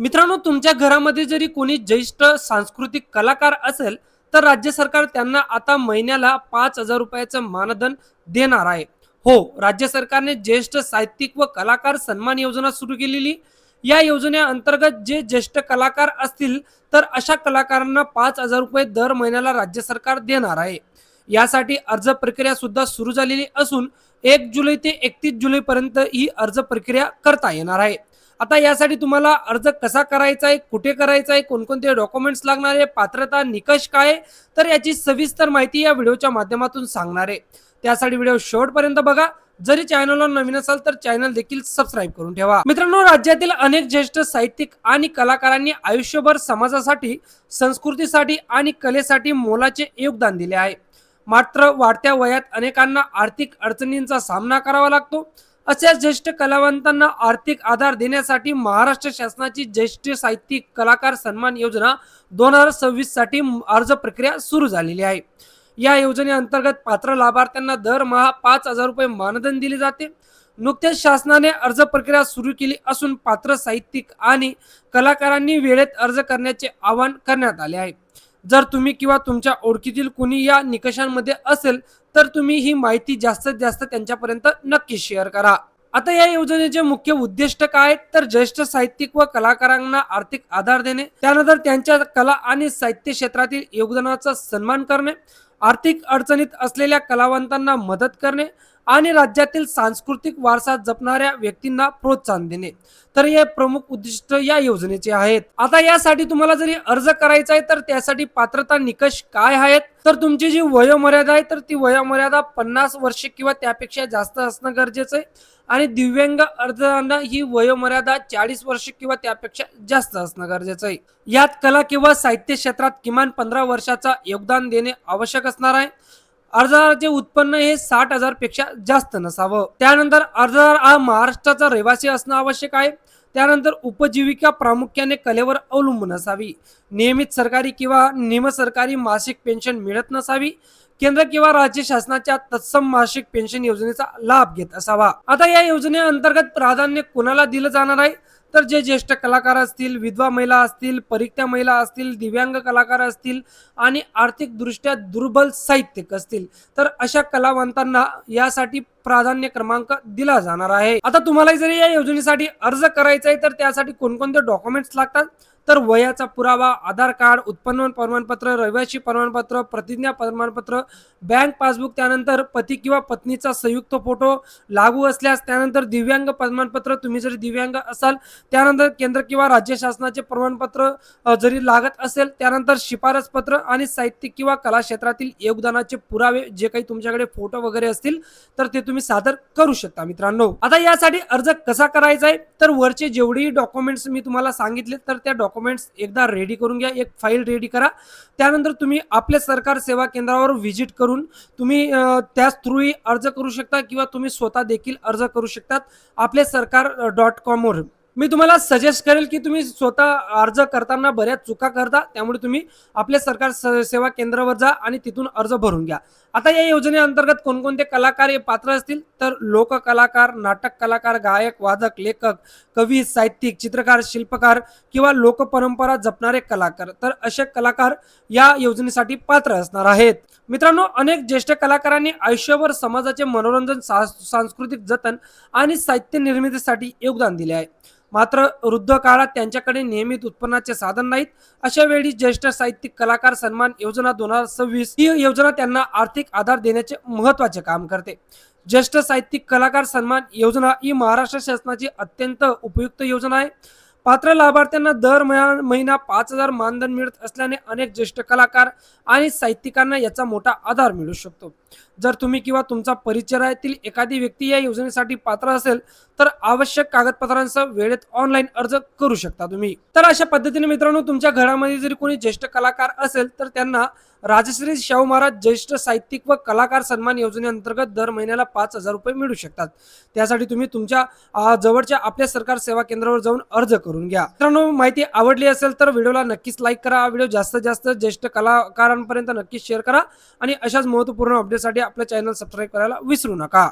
मित्रांनो, तुमच्या घरामध्ये जरी कोणी ज्येष्ठ सांस्कृतिक कलाकार असेल तर राज्य सरकार त्यांना आता महिन्याला 5,000 रुपयाचं मानधन देणार आहे. हो, राज्य सरकारने ज्येष्ठ साहित्यिक व कलाकार सन्मान योजना सुरू केलेली. या योजनेअंतर्गत जे ज्येष्ठ कलाकार असतील तर अशा कलाकारांना 5,000 रुपये दर महिन्याला राज्य सरकार देणार आहे. यासाठी अर्ज प्रक्रिया सुद्धा सुरू झालेली असून 1 जुलै ते 31 जुलैपर्यंत ही अर्ज प्रक्रिया करता येणार आहे. आता यासाठी तुम्हाला अर्ज कसा करायचा आहे, कुठे करायचा आहे, कोणकोणते डॉक्युमेंट्स लागणार आहे, पात्रता निकष काय आहे, तर याची सविस्तर माहिती या व्हिडिओच्या माध्यमातून सांगणार आहे. त्यासाठी व्हिडिओ शेवटपर्यंत बघा. जरी चॅनलवर नवीन असाल तर चॅनल देखील सबस्क्राईब करून ठेवा. मित्रांनो, राज्यातील अनेक ज्येष्ठ साहित्यिक आणि कलाकारांनी आयुष्यभर समाजासाठी, संस्कृतीसाठी आणि कलेसाठी मोलाचे योगदान दिले आहे. मात्र वाढत्या वयात अनेकांना आर्थिक अडचणींचा सामना करावा लागतो. अशा ज्येष्ठ कलावंतांना आर्थिक आधार देण्यासाठी महाराष्ट्र शासनाची ज्येष्ठ साहित्यिक कलाकार सन्मान योजना 2026 साठी अर्ज प्रक्रिया सुरू झालेली आहे. या योजनेअंतर्गत पात्र लाभार्थ्यांना दरमहा 5,000 रुपये मानधन दिले जाते. नुकतेच शासनाने अर्ज प्रक्रिया सुरू केली असून पात्र साहित्यिक आणि कलाकारांनी वेळेत अर्ज करण्याचे आवाहन करण्यात आले आहे. जर तुम्ही किंवा तुमच्या ओळखीतील कुणी या निकषांमध्ये असेल तर तुम्ही ही माहिती जास्तीत जास्त त्यांच्यापर्यंत नक्की शेअर करा. आता या योजनेचे मुख्य उद्दिष्ट काय तर ज्येष्ठ साहित्यिक व कलाकारांना आर्थिक आधार देणे, त्यानंतर त्यांच्या कला आणि साहित्य क्षेत्रातील योगदानाचा सन्मान करणे, आर्थिक अडचणीत असलेल्या कलावंतांना मदत करणे आणि राज्यातील सांस्कृतिक वारसा जपणाऱ्या व्यक्तींना प्रोत्साहन देणे. तर हे प्रमुख उद्दिष्ट या योजनेचे आहेत. आता यासाठी तुम्हाला जरी अर्ज करायचा आहे तर त्यासाठी पात्रता निकष काय आहेत तर तुमची जी वयोमर्यादा आहे तर ती वयोमर्यादा 50 वर्ष किंवा त्यापेक्षा जास्त असणं गरजेचं आहे आणि दिव्यांग अर्जांना ही वयोमर्यादा 40 वर्ष किंवा त्यापेक्षा जास्त असणं गरजेचं आहे. यात कला किंवा साहित्य क्षेत्रात किमान 15 वर्षाचा योगदान देणे आवश्यक असणार आहे. अर्जदाराचे उत्पन्न हे 60,000 पेक्षा जास्त नसावं. त्यानंतर अर्जदार हा महाराष्ट्राचा रहिवासी असणं आवश्यक आहे. त्यानंतर उपजीविका प्रामुख्याने कलेवर अवलंबून असावी. नियमित सरकारी किंवा निमसरकारी मासिक पेन्शन मिळत नसावी. केंद्र किंवा राज्य शासनाच्या तत्सम मासिक पेन्शन योजनेचा लाभ घेत असावा. आता या योजनेअंतर्गत प्राधान्य कोणाला दिलं जाणार आहे तर जे ज्येष्ठ कलाकार असतील, विधवा महिला असतील, परित्यक्ता महिला असतील, दिव्यांग कलाकार असतील आणि आर्थिक दृष्ट्या दुर्बल साहित्यिक असतील तर अशा कलावंतांना यासाठी प्राधान्य क्रमांक दिला जाणार आहे. आता तुम्हाला जरी या योजनेसाठी अर्ज करायचा आहे तर त्यासाठी कोणकोणते डॉक्युमेंट्स लागतात तर वयाचा पुरावा, आधार कार्ड, उत्पन्न प्रमाणपत्र, रहिवासी प्रमाणपत्र, प्रतिज्ञा प्रमाणपत्र, बँक पासबुक, त्यानंतर पती किंवा पत्नीचा संयुक्त फोटो लागू असल्यास, त्यानंतर दिव्यांग प्रमाणपत्र तुम्ही जरी दिव्यांग असाल, त्यानंतर केंद्र किंवा राज्य शासनाचे प्रमाणपत्र जरी लागत असेल, त्यानंतर शिफारस पत्र आणि साहित्य किंवा कला क्षेत्रातील योगदानाचे पुरावे जे काही तुमच्याकडे फोटो वगैरे असतील तर ते तुम्ही सादर करू शकता. मित्रांनो, आता यासाठी अर्ज कसा करायचा आहे तर वरचे जेवढे डॉक्युमेंट्स मी तुम्हाला सांगितले तर त्या डॉक्युमेंट्स एकदा रेडी करून घ्या. एक फाईल रेडी करा. त्यानंतर तुम्ही आपल्या सरकार सेवा केंद्रावर व्हिजिट करून तुम्ही त्याच थ्रू अर्ज करू शकता किंवा तुम्ही स्वतः देखील अर्ज करू शकतात आपले सरकार.com वर. मी तुम्हाला सजेस्ट करेल की तुम्ही स्वतः अर्ज करताना बऱ्याच चुका करता, त्यामुळे तुम्ही आपल्या सरकार सेवा केंद्रावर जा आणि तिथून अर्ज भरून घ्या. आता या योजनेअंतर्गत कोणकोणते कलाकार हे पात्र असतील तर लोककलाकार, नाटक कलाकार, गायक, वादक, लेखक, कवी, साहित्यिक, चित्रकार, शिल्पकार किंवा लोकपरंपरा जपणारे कलाकार तर असे कलाकार या योजनेसाठी पात्र असणार आहेत. मित्रांनो, अनेक ज्येष्ठ कलाकारांनी आयुष्यभर समाजाचे मनोरंजन, सांस्कृतिक जतन आणि साहित्य निर्मितीसाठी योगदान दिले आहे. मात्र वृद्ध काळात त्यांच्याकडे नियमित उत्पन्नाचे साधन नाहीत. अशा वेळी ज्येष्ठ साहित्यिक कलाकार सन्मान योजना 2026 ही योजना त्यांना आर्थिक आधार देण्याचे महत्त्वाचे काम करते. ज्येष्ठ साहित्यिक कलाकार सन्मान योजना ही महाराष्ट्र शासनाची अत्यंत उपयुक्त योजना आहे. पात्र लाभार्थ्यांना दर महिना 5,000 मानधन मिळत असल्याने अनेक ज्येष्ठ कलाकार आणि साहित्यिकांना याचा मोठा आधार मिळू शकतो. जर तुम्ही किंवा तुमचा परिचयातील एखादी व्यक्ती या योजनेसाठी पात्र असेल तर आवश्यक कागदपत्रांसह वेळेत ऑनलाईन अर्ज करू शकता तुम्ही. तर अशा पद्धतीने मित्रांनो, तुमच्या घरामध्ये जरी कोणी ज्येष्ठ कलाकार असेल तर त्यांना राजश्री शाहू महाराज ज्येष्ठ साहित्यिक व कलाकार सन्मान योजनेअंतर्गत दर महिन्याला 5,000 रुपये मिळू शकतात. त्यासाठी तुम्ही तुमच्या जवळच्या आपल्या सरकार सेवा केंद्रावर जाऊन अर्ज करून घ्या. मित्रांनो, माहिती आवडली असेल तर व्हिडिओला नक्कीच लाईक करा. व्हिडिओ जास्तीत जास्त ज्येष्ठ कलाकारांपर्यंत नक्कीच शेअर करा आणि अशाच महत्त्वपूर्ण अपडेटसाठी आपलं चॅनल सबस्क्राईब करायला विसरू नका.